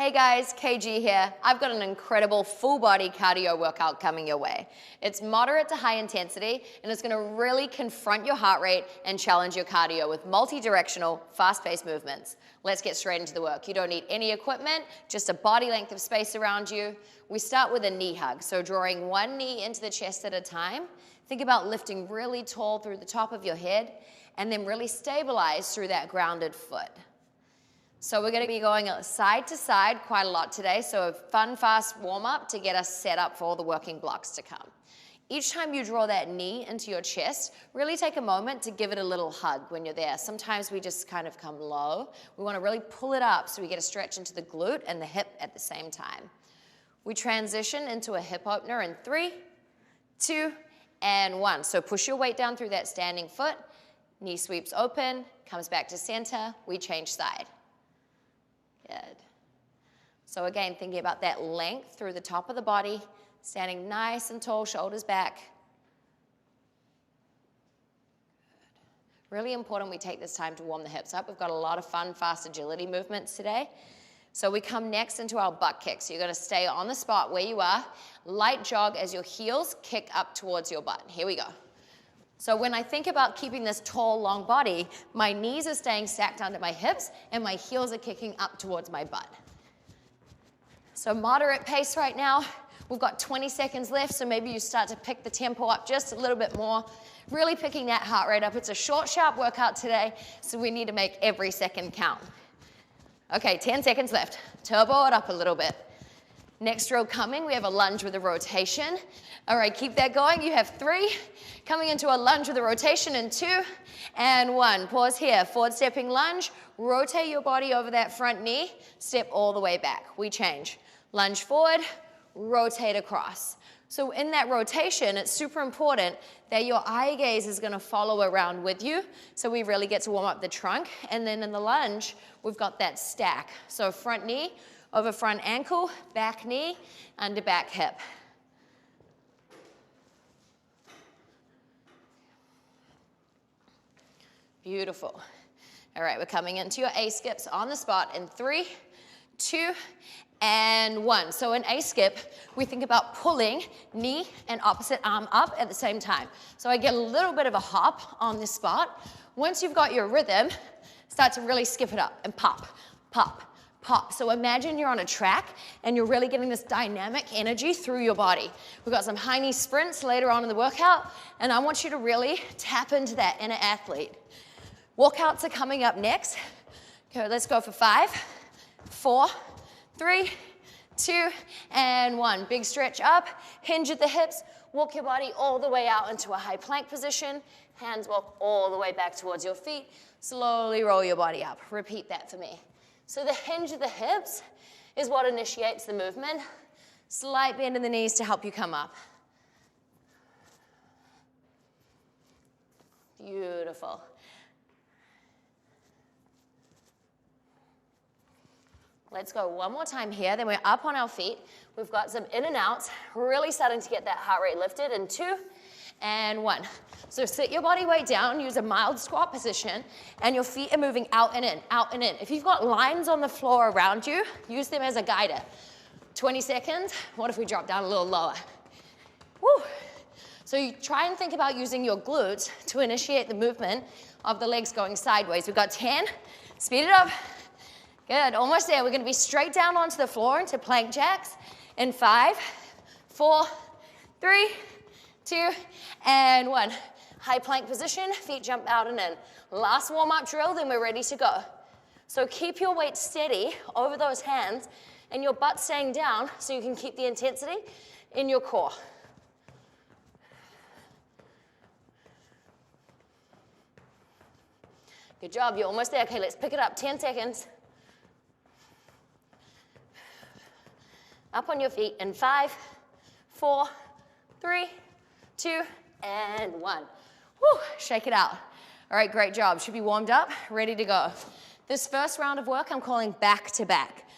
Hey guys, KG here. I've got an incredible full body cardio workout coming your way. It's moderate to high intensity and it's gonna really confront your heart rate and challenge your cardio with multi-directional, fast-paced movements. Let's get straight into the work. You don't need any equipment, just a body length of space around you. We start with a knee hug, so drawing one knee into the chest at a time. Think about lifting really tall through the top of your head and then really stabilize through that grounded foot. So we're going to be going side to side quite a lot today, so a fun, fast warm-up to get us set up for all the working blocks to come. Each time you draw that knee into your chest, really take a moment to give it a little hug when you're there. Sometimes we just kind of come low. We want to really pull it up so we get a stretch into the glute and the hip at the same time. We transition into a hip opener in 3, 2, and 1. So push your weight down through that standing foot, knee sweeps open, comes back to center, we change side. Good. So again, thinking about that length through the top of the body, standing nice and tall, shoulders back. Good. Really important we take this time to warm the hips up. We've got a lot of fun, fast agility movements today. So we come next into our butt kick. So you're going to stay on the spot where you are. Light jog as your heels kick up towards your butt. Here we go. So when I think about keeping this tall, long body, my knees are staying stacked under my hips and my heels are kicking up towards my butt. So moderate pace right now. We've got 20 seconds left, so maybe you start to pick the tempo up just a little bit more, really picking that heart rate up. It's a short, sharp workout today, so we need to make every second count. Okay, 10 seconds left. Turbo it up a little bit. Next drill coming, we have a lunge with a rotation. All right, keep that going. You have 3. Coming into a lunge with a rotation in 2 and 1. Pause here, forward stepping lunge. Rotate your body over that front knee. Step all the way back. We change. Lunge forward, rotate across. So in that rotation, it's super important that your eye gaze is gonna follow around with you. So we really get to warm up the trunk. And then in the lunge, we've got that stack. So front knee, over front ankle, back knee, under back hip. Beautiful. All right, we're coming into your A skips on the spot in 3, 2, and 1. So in A skip, we think about pulling knee and opposite arm up at the same time. So I get a little bit of a hop on this spot. Once you've got your rhythm, start to really skip it up and pop, pop, pop. So imagine you're on a track and you're really getting this dynamic energy through your body. We've got some high knee sprints later on in the workout, and I want you to really tap into that inner athlete. Walkouts are coming up next. Okay, let's go for 5, 4, 3, 2, and 1. Big stretch up, hinge at the hips, walk your body all the way out into a high plank position. Hands walk all the way back towards your feet. Slowly roll your body up. Repeat that for me. So the hinge of the hips is what initiates the movement. Slight bend in the knees to help you come up. Beautiful. Let's go one more time here, then we're up on our feet. We've got some in and outs, really starting to get that heart rate lifted in 2 and 1. So sit your body weight down, use a mild squat position, and your feet are moving out and in, out and in. If you've got lines on the floor around you, use them as a guider. 20 seconds, what if we drop down a little lower? Woo! So you try and think about using your glutes to initiate the movement of the legs going sideways. We've got 10, speed it up. Good, almost there. We're gonna be straight down onto the floor into plank jacks in 5, 4, 3, 2, and 1. High plank position, feet jump out and in. Last warm-up drill, then we're ready to go. So keep your weight steady over those hands and your butt staying down so you can keep the intensity in your core. Good job, you're almost there. Okay, let's pick it up, 10 seconds. Up on your feet in 5, 4, 3, 2, and 1. Woo, shake it out. All right, great job. Should be warmed up, ready to go. This first round of work I'm calling back to back.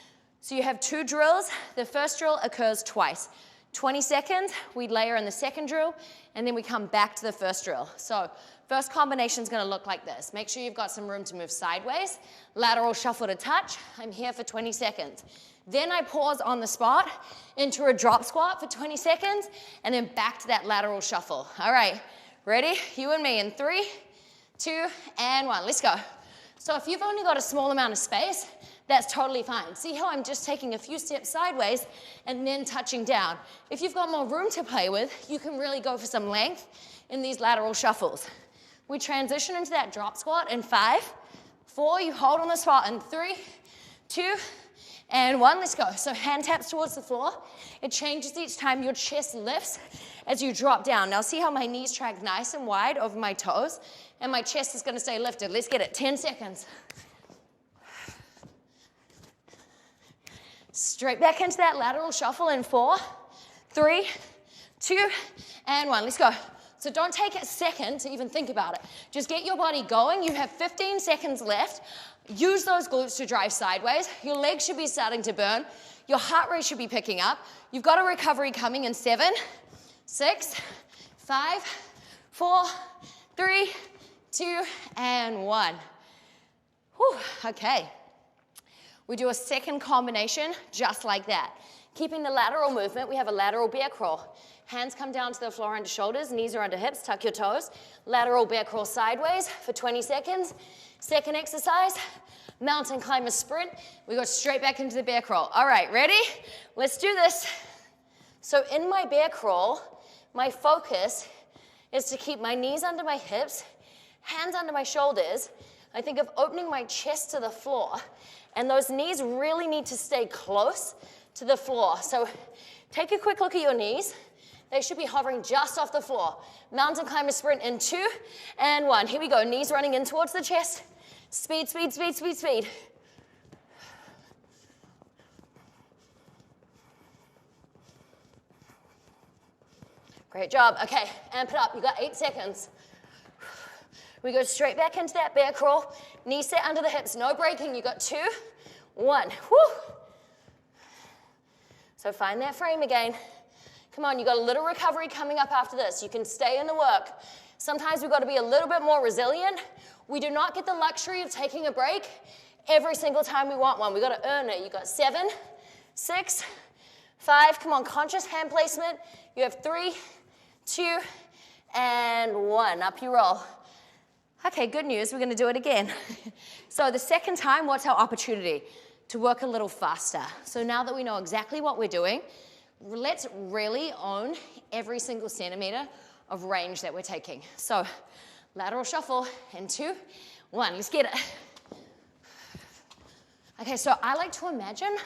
So you have 2 drills. The first drill occurs twice. 20 seconds, we layer in the second drill, and then we come back to the first drill. So first combination is going to look like this. Make sure you've got some room to move sideways. Lateral shuffle to touch. I'm here for 20 seconds. Then I pause on the spot into a drop squat for 20 seconds, and then back to that lateral shuffle. All right, ready? You and me in 3, 2, and 1. Let's go. So if you've only got a small amount of space, that's totally fine. See how I'm just taking a few steps sideways and then touching down. If you've got more room to play with, you can really go for some length in these lateral shuffles. We transition into that drop squat in 5, 4, you hold on the spot in 3, 2, and 1, let's go. So hand taps towards the floor. It changes each time your chest lifts as you drop down. Now see how my knees track nice and wide over my toes, and my chest is gonna stay lifted. Let's get it, 10 seconds. Straight back into that lateral shuffle in 4, 3, 2, and 1. Let's go. So don't take a second to even think about it. Just get your body going. You have 15 seconds left. Use those glutes to drive sideways. Your legs should be starting to burn. Your heart rate should be picking up. You've got a recovery coming in 7, 6, 5, 4, 3, 2, and 1. Whew, okay. We do a second combination just like that. Keeping the lateral movement, we have a lateral bear crawl. Hands come down to the floor under shoulders, knees are under hips, tuck your toes. Lateral bear crawl sideways for 20 seconds. Second exercise, mountain climber sprint. We go straight back into the bear crawl. All right, ready? Let's do this. So in my bear crawl, my focus is to keep my knees under my hips, hands under my shoulders. I think of opening my chest to the floor, and those knees really need to stay close to the floor. So take a quick look at your knees. They should be hovering just off the floor. Mountain climber sprint in 2 and 1. Here we go, knees running in towards the chest. Speed, speed, speed, speed, speed. Great job. Okay, amp it up. You got 8 seconds. We go straight back into that bear crawl. Knees set under the hips, no breaking. You got 2, 1. Woo. So find that frame again. Come on, you got a little recovery coming up after this. You can stay in the work. Sometimes we've got to be a little bit more resilient. We do not get the luxury of taking a break every single time we want one. We've got to earn it. You got 7, 6, 5. Come on, conscious hand placement. You have 3, 2, and 1. Up you roll. Okay, good news, we're gonna do it again. So the second time, what's our opportunity? To work a little faster. So now that we know exactly what we're doing, let's really own every single centimeter of range that we're taking. So lateral shuffle in 2, 1, let's get it. Okay, so I like to imagine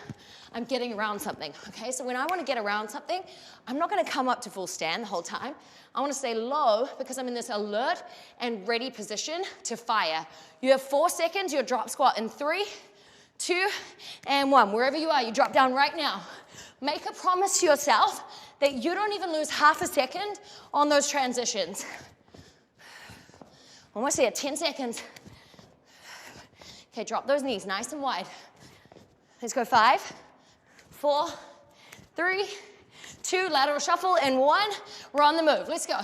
I'm getting around something, okay? So when I wanna get around something, I'm not gonna come up to full stand the whole time. I wanna stay low because I'm in this alert and ready position to fire. You have 4 seconds, your drop squat in 3, 2, and 1. Wherever you are, you drop down right now. Make a promise to yourself that you don't even lose half a second on those transitions. Almost there, 10 seconds. Okay, drop those knees nice and wide. Let's go 5, 4, 3, 2, lateral shuffle, and 1. We're on the move. Let's go.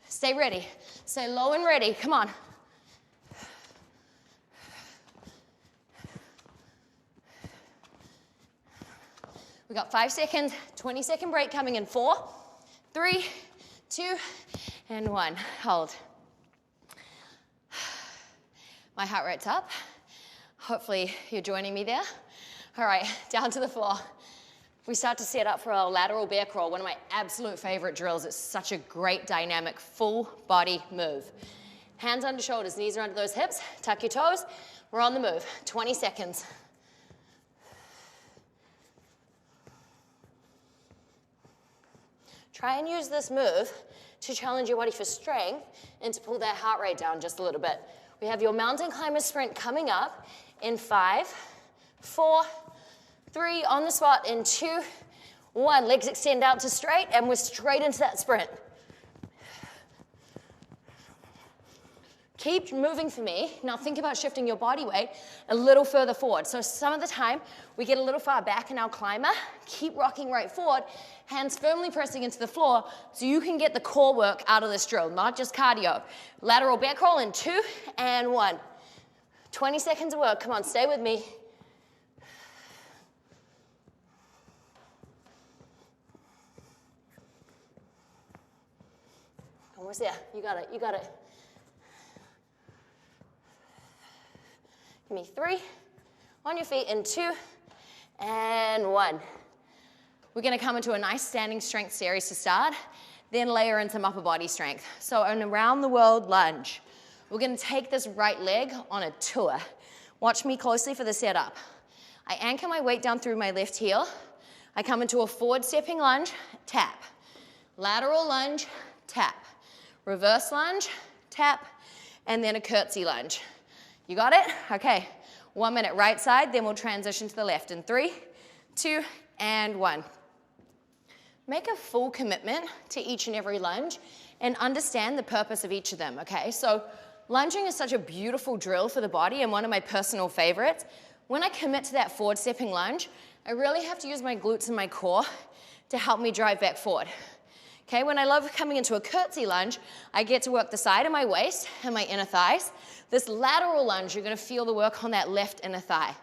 Stay ready. Stay low and ready. Come on. We got 5 seconds, 20-second break coming in 4, 3, 2, and 1. Hold. My heart rate's up. Hopefully you're joining me there. All right, down to the floor. We start to set up for our lateral bear crawl, one of my absolute favorite drills. It's such a great dynamic full body move. Hands under shoulders, knees are under those hips, tuck your toes. We're on the move, 20 seconds. Try and use this move to challenge your body for strength and to pull that heart rate down just a little bit. We have your mountain climber sprint coming up in 5, 4, 3, on the spot in 2, 1. Legs extend out to straight, and we're straight into that sprint. Keep moving for me. Now think about shifting your body weight a little further forward. So some of the time, we get a little far back in our climber. Keep rocking right forward, hands firmly pressing into the floor so you can get the core work out of this drill, not just cardio. Lateral bear crawl in 2 and 1. 20 seconds of work. Come on, stay with me. Almost there. You got it. You got it. Give me 3. On your feet in 2 and 1. We're going to come into a nice standing strength series to start, then layer in some upper body strength. So an around the world lunge. We're going to take this right leg on a tour. Watch me closely for the setup. I anchor my weight down through my left heel. I come into a forward stepping lunge, tap. Lateral lunge, tap. Reverse lunge, tap. And then a curtsy lunge. You got it? Okay. 1 minute right side, then we'll transition to the left in 3, 2, and 1. Make a full commitment to each and every lunge and understand the purpose of each of them, okay? So lunging is such a beautiful drill for the body and one of my personal favorites. When I commit to that forward stepping lunge, I really have to use my glutes and my core to help me drive back forward. Okay, when I love coming into a curtsy lunge, I get to work the side of my waist and my inner thighs. This lateral lunge, you're going to feel the work on that left inner thigh.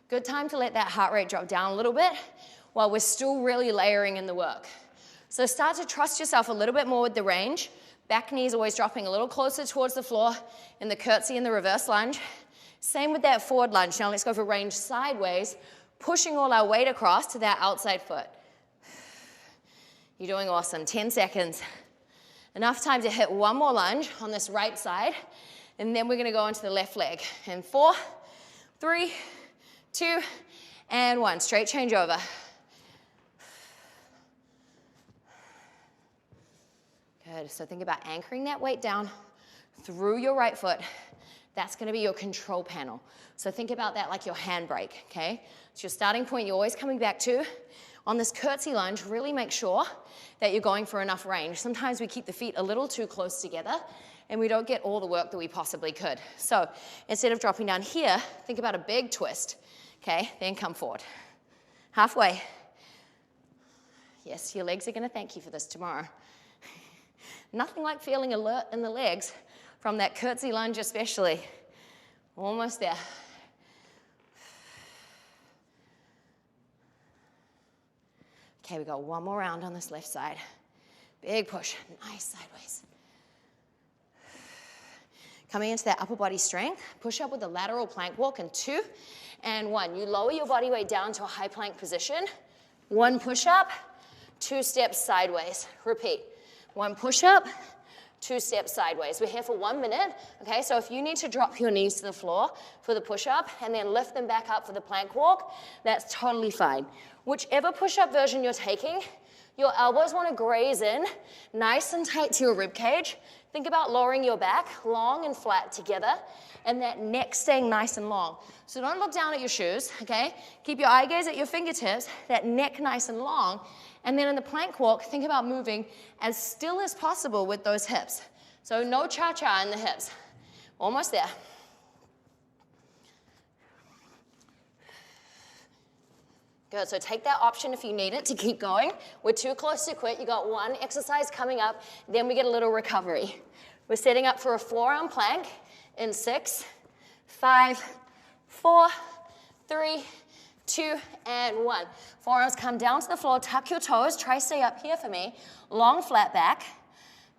Good time to let that heart rate drop down a little bit while we're still really layering in the work. So start to trust yourself a little bit more with the range. Back knee is always dropping a little closer towards the floor in the curtsy and the reverse lunge. Same with that forward lunge. Now let's go for range sideways, pushing all our weight across to that outside foot. You're doing awesome. 10 seconds. Enough time to hit one more lunge on this right side, and then we're going to go into the left leg. In 4, 3, 2, and 1. Straight change over. Good. So think about anchoring that weight down through your right foot. That's going to be your control panel. So think about that like your handbrake, okay? It's your starting point you're always coming back to. On this curtsy lunge, really make sure that you're going for enough range. Sometimes we keep the feet a little too close together and we don't get all the work that we possibly could. So instead of dropping down here, think about a big twist, okay? Then come forward. Halfway. Yes, your legs are going to thank you for this tomorrow. Nothing like feeling alert in the legs from that curtsy lunge especially. Almost there. Okay, we got one more round on this left side. Big push, nice sideways. Coming into that upper body strength, push up with a lateral plank walk in 2 and 1. You lower your body weight down to a high plank position. 1 push up, 2 steps sideways. Repeat. 1 push up, 2 steps sideways. We're here for 1 minute, okay? So if you need to drop your knees to the floor for the push-up and then lift them back up for the plank walk, that's totally fine. Whichever push-up version you're taking, your elbows want to graze in nice and tight to your rib cage. Think about lowering your back long and flat together and that neck staying nice and long. So don't look down at your shoes, okay? Keep your eye gaze at your fingertips, that neck nice and long. And then in the plank walk, think about moving as still as possible with those hips. So no cha-cha in the hips. Almost there. Good, so take that option if you need it to keep going. We're too close to quit. You got 1 exercise coming up, then we get a little recovery. We're setting up for a forearm plank in 6, 5, 4, 3, 2, and 1. Forearms come down to the floor, tuck your toes, try stay up here for me. Long flat back.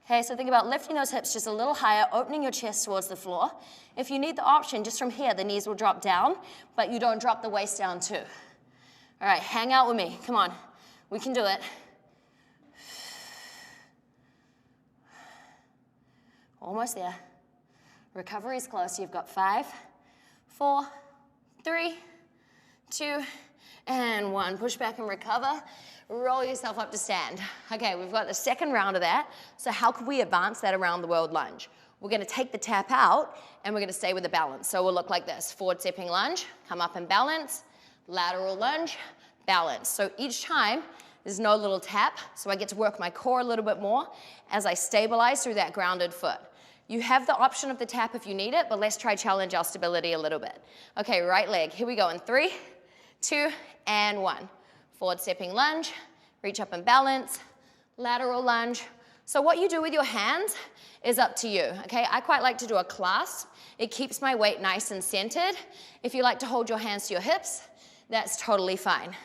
Okay, so think about lifting those hips just a little higher, opening your chest towards the floor. If you need the option, just from here, the knees will drop down, but you don't drop the waist down too. All right, hang out with me. Come on. We can do it. Almost there. Recovery is close. You've got 5, 4, 3, 2, and 1. Push back and recover. Roll yourself up to stand. Okay, we've got the second round of that. So how could we advance that around the world lunge? We're going to take the tap out and we're going to stay with the balance. So we'll look like this. Forward stepping lunge, come up and balance. Lateral lunge, balance. So each time, there's no little tap, so I get to work my core a little bit more as I stabilize through that grounded foot. You have the option of the tap if you need it, but let's try challenge our stability a little bit. Okay, right leg. Here we go in 3, 2, and 1. Forward stepping lunge, reach up and balance, lateral lunge. So what you do with your hands is up to you, okay? I quite like to do a clasp. It keeps my weight nice and centered. If you like to hold your hands to your hips, that's totally fine.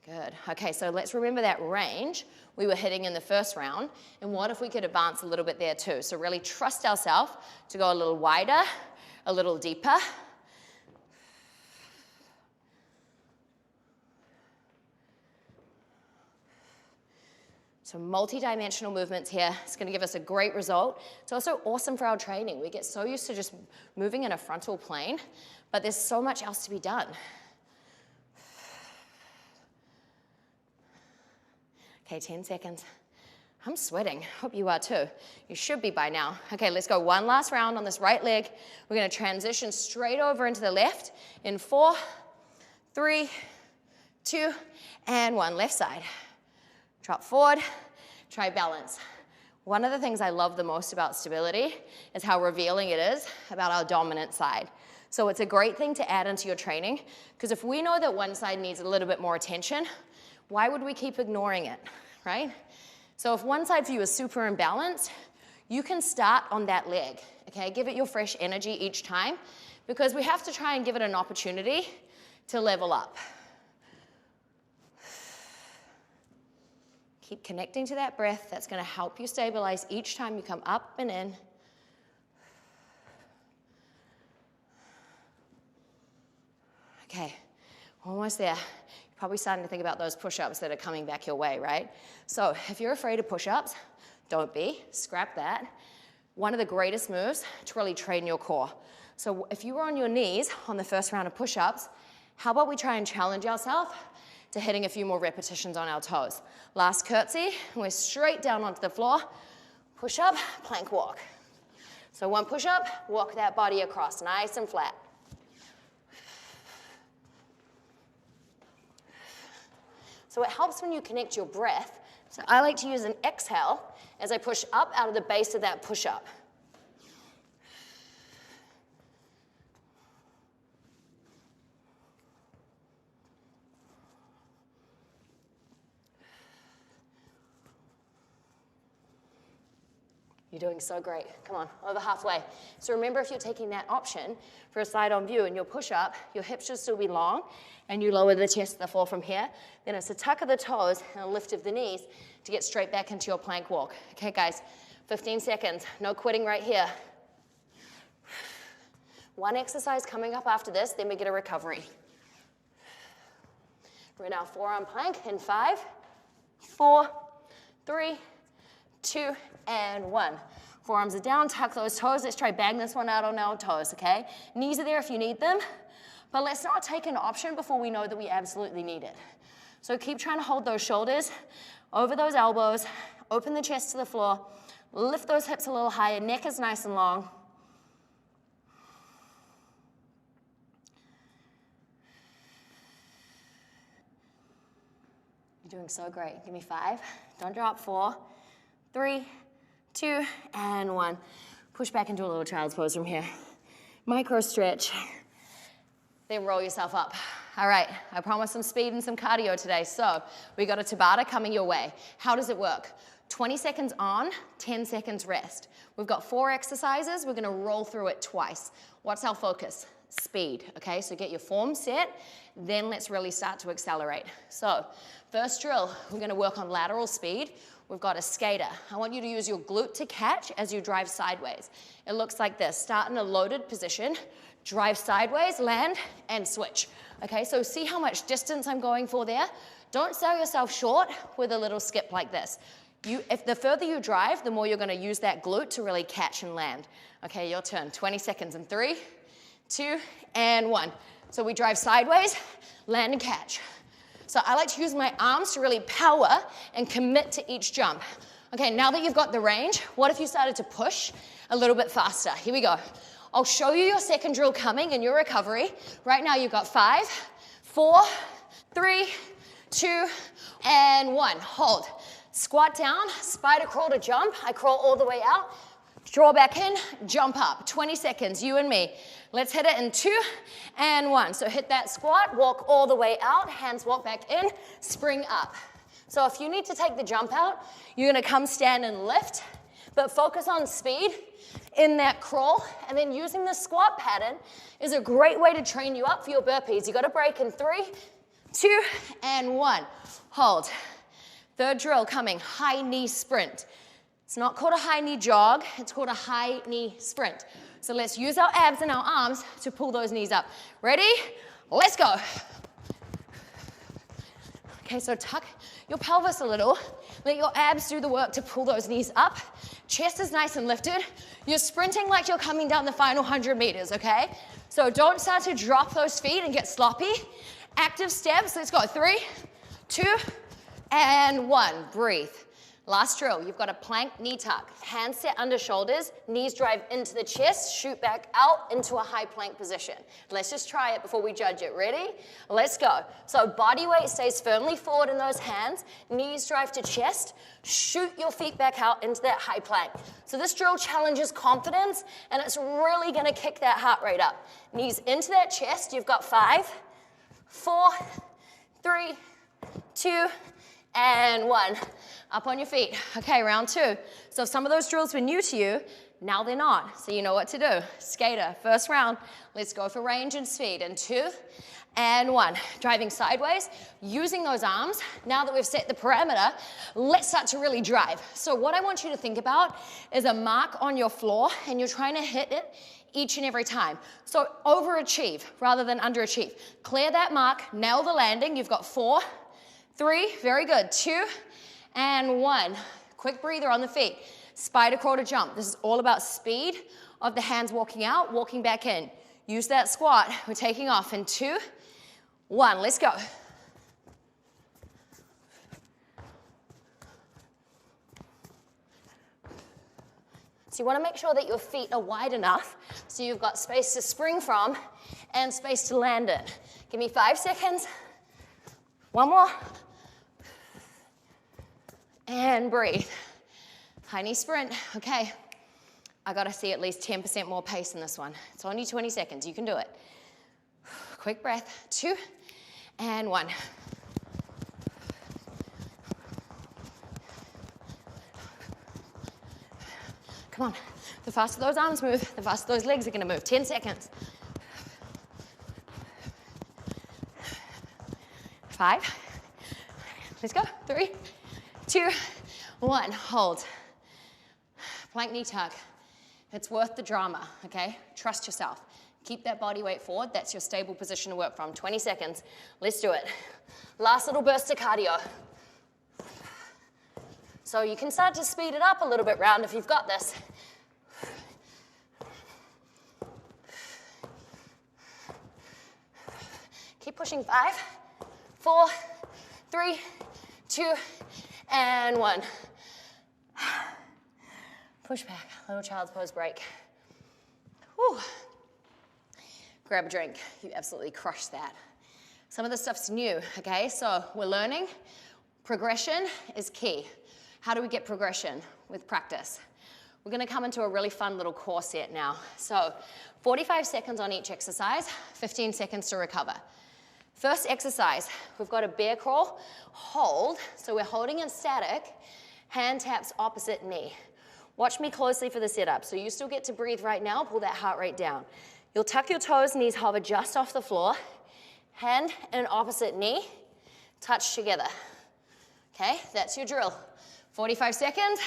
Good. Okay, so let's remember that range we were hitting in the first round, and what if we could advance a little bit there too? So really trust ourselves to go a little wider, a little deeper. So multi-dimensional movements here. It's going to give us a great result. It's also awesome for our training. We get so used to just moving in a frontal plane, but there's so much else to be done. Okay, 10 seconds. I'm sweating. Hope you are too. You should be by now. Okay, let's go one last round on this right leg. We're going to transition straight over into the left in 4, 3, 2, and 1. Left side. Drop forward, try balance. One of the things I love the most about stability is how revealing it is about our dominant side. So it's a great thing to add into your training, because if we know that one side needs a little bit more attention, why would we keep ignoring it, right? So if one side for you is super imbalanced, you can start on that leg, okay? Give it your fresh energy each time, because we have to try and give it an opportunity to level up. Keep connecting to that breath. That's going to help you stabilize each time you come up and in. Okay, almost there. You're probably starting to think about those push-ups that are coming back your way, right? So if you're afraid of push-ups, don't be. Scrap that. One of the greatest moves to really train your core. So if you were on your knees on the first round of push-ups, how about we try and challenge ourselves to hitting a few more repetitions on our toes. Last curtsy, we're straight down onto the floor. Push up, plank walk. So one push up, walk that body across, nice and flat. So it helps when you connect your breath. So I like to use an exhale as I push up out of the base of that push up. You're doing so great. Come on, over halfway. So remember, if you're taking that option for a side-on view and your push-up, your hips should still be long, and you lower the chest to the floor from here. Then it's a tuck of the toes and a lift of the knees to get straight back into your plank walk. Okay, guys, 15 seconds. No quitting right here. One exercise coming up after this, then we get a recovery. We're in our forearm plank in 5, 4, 3, 2, and 1. Forearms are down, tuck those toes. Let's try bang this one out on our toes, okay? Knees are there if you need them, but let's not take an option before we know that we absolutely need it. So keep trying to hold those shoulders over those elbows, open the chest to the floor, lift those hips a little higher, neck is nice and long. You're doing so great. Give me 5. Don't drop. 4, 3, 2, and 1. Push back into a little child's pose from here. Micro stretch. Then roll yourself up. All right, I promised some speed and some cardio today. So we got a Tabata coming your way. How does it work? 20 seconds on, 10 seconds rest. We've got 4 exercises. We're gonna roll through it twice. What's our focus? Speed, okay? So get your form set, then let's really start to accelerate. So first drill, we're gonna work on lateral speed. We've got a skater. I want you to use your glute to catch as you drive sideways. It looks like this. Start in a loaded position, drive sideways, land, and switch. Okay, so see how much distance I'm going for there? Don't sell yourself short with a little skip like this. If the further you drive, the more you're gonna use that glute to really catch and land. Okay, your turn. 20 seconds in 3, 2, and 1. So we drive sideways, land and catch. So I like to use my arms to really power and commit to each jump. Okay, now that you've got the range, what if you started to push a little bit faster? Here we go. I'll show you your second drill coming in your recovery. Right now you've got 5, 4, 3, 2, and 1. Hold. Squat down, spider crawl to jump. I crawl all the way out. Draw back in, jump up. 20 seconds, you and me. Let's hit it in 2 and 1. So hit that squat, walk all the way out, hands walk back in, spring up. So if you need to take the jump out, you're gonna come stand and lift, but focus on speed in that crawl, and then using the squat pattern is a great way to train you up for your burpees. You gotta break in 3, 2, and 1. Hold. Third drill coming, high knee sprint. It's not called a high knee jog, it's called a high knee sprint. So let's use our abs and our arms to pull those knees up. Ready? Let's go. Okay, so tuck your pelvis a little. Let your abs do the work to pull those knees up. Chest is nice and lifted. You're sprinting like you're coming down the final 100 meters, okay? So don't start to drop those feet and get sloppy. Active steps, let's go. 3, 2, and 1. Breathe. Last drill, you've got a plank knee tuck. Hands set under shoulders, knees drive into the chest, shoot back out into a high plank position. Let's just try it before we judge it. Ready? Let's go. So body weight stays firmly forward in those hands, knees drive to chest, shoot your feet back out into that high plank. So this drill challenges confidence, and it's really gonna kick that heart rate up. Knees into that chest, you've got 5, 4, 3, 2, and 1. Up on your feet. Okay, round 2. So if some of those drills were new to you, now they're not. So you know what to do. Skater, first round. Let's go for range and speed. And 2, and 1. Driving sideways, using those arms. Now that we've set the parameter, let's start to really drive. So what I want you to think about is a mark on your floor, and you're trying to hit it each and every time. So overachieve rather than underachieve. Clear that mark, nail the landing. You've got 4, 3, very good. 2, and 1. Quick breather on the feet. Spider crawl to jump. This is all about speed of the hands walking out, walking back in. Use that squat. We're taking off in 2, 1. Let's go. So you want to make sure that your feet are wide enough so you've got space to spring from and space to land in. Give me 5 seconds. 1 more. And breathe. High knee sprint. Okay. I got to see at least 10% more pace in this one. It's only 20 seconds. You can do it. Quick breath. 2, and 1. Come on. The faster those arms move, the faster those legs are going to move. 10 seconds. 5. Let's go. 3, 2, 1. Hold. Plank knee tuck. It's worth the drama, okay? Trust yourself. Keep that body weight forward. That's your stable position to work from. 20 seconds. Let's do it. Last little burst of cardio. So you can start to speed it up a little bit round if you've got this. Keep pushing. 5, 4, 3, 2, and 1. Push back, little child's pose break. Whew. Grab a drink. You absolutely crushed that. Some of the stuff's new, okay? So we're learning. Progression is key. How do we get progression? With practice. We're gonna come into a really fun little core set now. So 45 seconds on each exercise, 15 seconds to recover. First exercise, we've got a bear crawl, hold. So we're holding it static, hand taps opposite knee. Watch me closely for the setup. So you still get to breathe right now, pull that heart rate down. You'll tuck your toes, knees hover just off the floor. Hand and opposite knee, touch together. Okay, that's your drill. 45 seconds,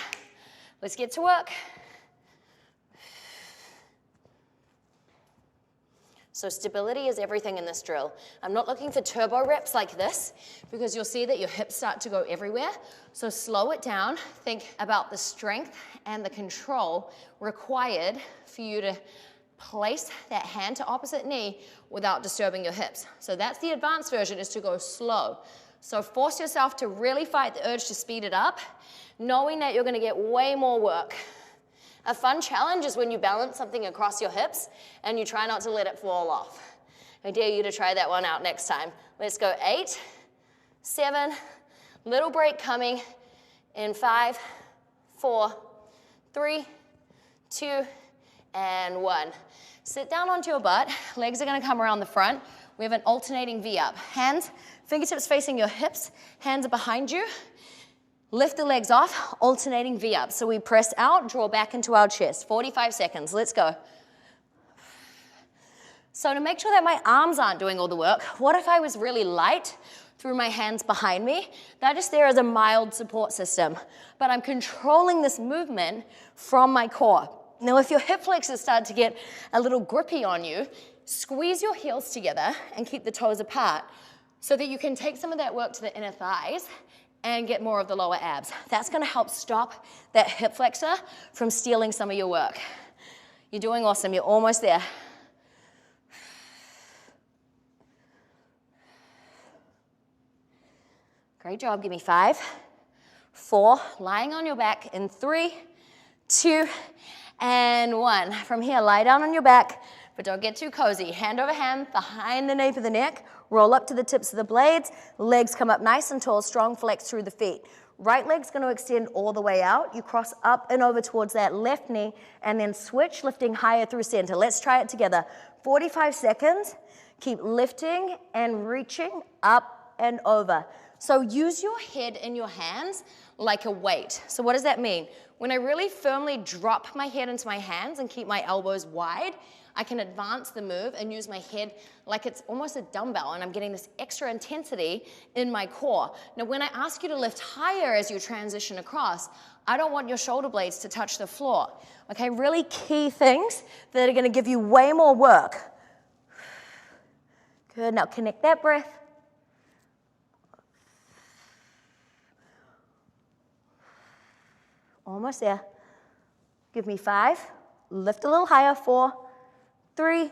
let's get to work. So stability is everything in this drill. I'm not looking for turbo reps like this because you'll see that your hips start to go everywhere. So slow it down. Think about the strength and the control required for you to place that hand to opposite knee without disturbing your hips. So that's the advanced version, is to go slow. So force yourself to really fight the urge to speed it up, knowing that you're gonna get way more work. A fun challenge is when you balance something across your hips and you try not to let it fall off. I dare you to try that one out next time. Let's go 8, 7, little break coming in 5, 4, 3, 2, and 1. Sit down onto your butt. Legs are gonna come around the front. We have an alternating V up. Hands, fingertips facing your hips, hands are behind you. Lift the legs off, alternating V up. So we press out, draw back into our chest. 45 seconds, let's go. So to make sure that my arms aren't doing all the work, what if I was really light through my hands behind me? That is there as a mild support system, but I'm controlling this movement from my core. Now, if your hip flexors start to get a little grippy on you, squeeze your heels together and keep the toes apart so that you can take some of that work to the inner thighs and get more of the lower abs. That's gonna help stop that hip flexor from stealing some of your work. You're doing awesome, you're almost there. Great job, give me 5, 4, lying on your back in 3, 2, and 1. From here, lie down on your back, but don't get too cozy. Hand over hand, behind the nape of the neck, roll up to the tips of the blades, legs come up nice and tall, strong flex through the feet. Right leg's gonna extend all the way out. You cross up and over towards that left knee, and then switch, lifting higher through center. Let's try it together. 45 seconds, keep lifting and reaching up and over. So use your head in your hands like a weight. So what does that mean? When I really firmly drop my head into my hands and keep my elbows wide, I can advance the move and use my head like it's almost a dumbbell, and I'm getting this extra intensity in my core. Now, when I ask you to lift higher as you transition across, I don't want your shoulder blades to touch the floor. Okay, really key things that are gonna give you way more work. Good, now connect that breath. Almost there. Give me 5, lift a little higher, 4, 3,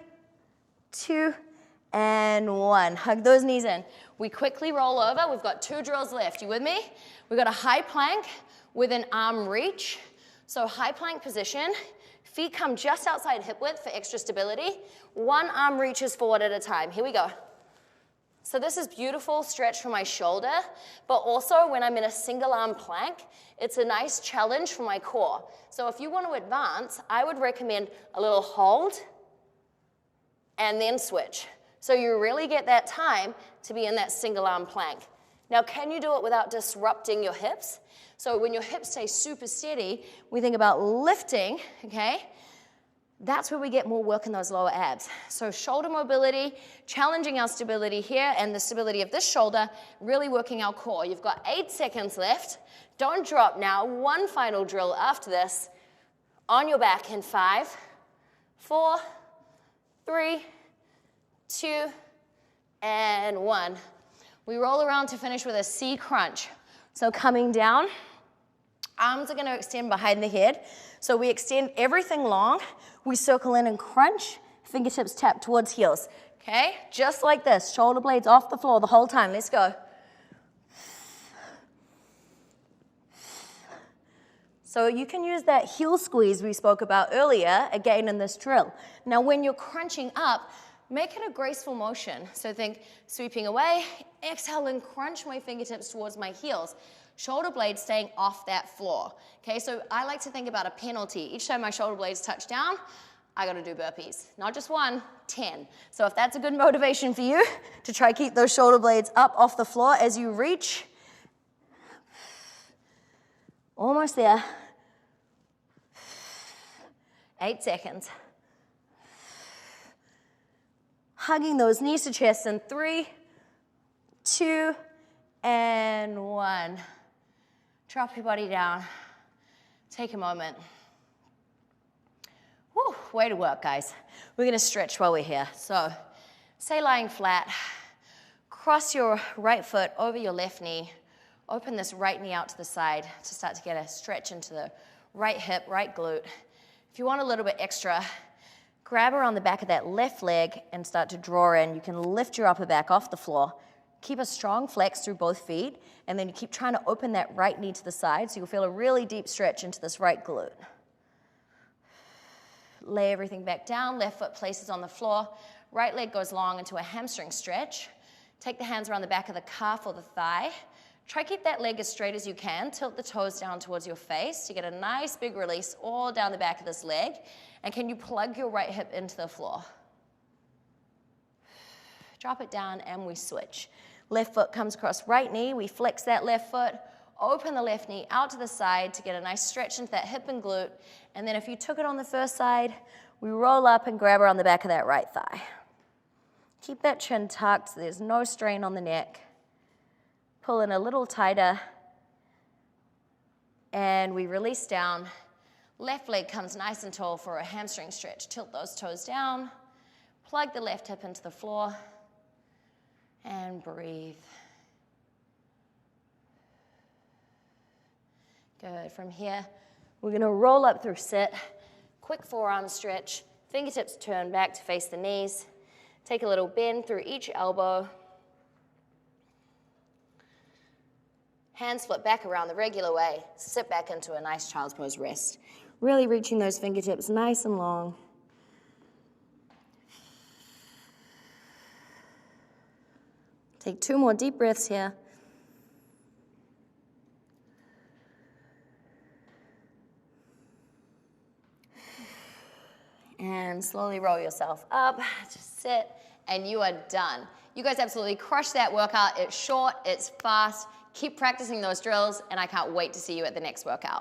2, and 1. Hug those knees in. We quickly roll over. We've got 2 drills left. You with me? We've got a high plank with an arm reach. So high plank position. Feet come just outside hip width for extra stability. One arm reaches forward at a time. Here we go. So this is beautiful stretch for my shoulder, but also when I'm in a single arm plank, it's a nice challenge for my core. So if you want to advance, I would recommend a little hold and then switch. So you really get that time to be in that single arm plank. Now, can you do it without disrupting your hips? So when your hips stay super steady, we think about lifting, okay? That's where we get more work in those lower abs. So shoulder mobility, challenging our stability here and the stability of this shoulder, really working our core. You've got 8 seconds left. Don't drop now. One final drill after this. On your back in 5, 4, 3, 2, and 1. We roll around to finish with a C crunch. So coming down, arms are going to extend behind the head. So we extend everything long. We circle in and crunch, fingertips tap towards heels. Okay, just like this, shoulder blades off the floor the whole time. Let's go. So you can use that heel squeeze we spoke about earlier, again in this drill. Now when you're crunching up, make it a graceful motion. So think sweeping away, exhale and crunch my fingertips towards my heels. Shoulder blades staying off that floor. Okay, so I like to think about a penalty. Each time my shoulder blades touch down, I gotta do burpees. Not just 1, 10. So if that's a good motivation for you to try keep those shoulder blades up off the floor as you reach. Almost there. 8 seconds. Hugging those knees to chest in 3, 2, and 1. Drop your body down. Take a moment. Whew, way to work, guys. We're gonna stretch while we're here. So, stay lying flat. Cross your right foot over your left knee. Open this right knee out to the side to start to get a stretch into the right hip, right glute. If you want a little bit extra, grab around the back of that left leg and start to draw in. You can lift your upper back off the floor. Keep a strong flex through both feet, and then you keep trying to open that right knee to the side so you'll feel a really deep stretch into this right glute. Lay everything back down, left foot places on the floor, right leg goes long into a hamstring stretch. Take the hands around the back of the calf or the thigh. Try keep that leg as straight as you can. Tilt the toes down towards your face. You get a nice big release all down the back of this leg. And can you plug your right hip into the floor? Drop it down and we switch. Left foot comes across right knee. We flex that left foot, open the left knee out to the side to get a nice stretch into that hip and glute. And then if you took it on the first side, we roll up and grab around the back of that right thigh. Keep that chin tucked so there's no strain on the neck. Pull in a little tighter. And we release down. Left leg comes nice and tall for a hamstring stretch. Tilt those toes down. Plug the left hip into the floor. And breathe. Good. From here, we're going to roll up through sit. Quick forearm stretch. Fingertips turn back to face the knees. Take a little bend through each elbow. Hands flip back around the regular way. Sit back into a nice child's pose rest. Really reaching those fingertips nice and long. Take 2 more deep breaths here. And slowly roll yourself up, just sit, and you are done. You guys absolutely crushed that workout. It's short, it's fast. Keep practicing those drills, and I can't wait to see you at the next workout.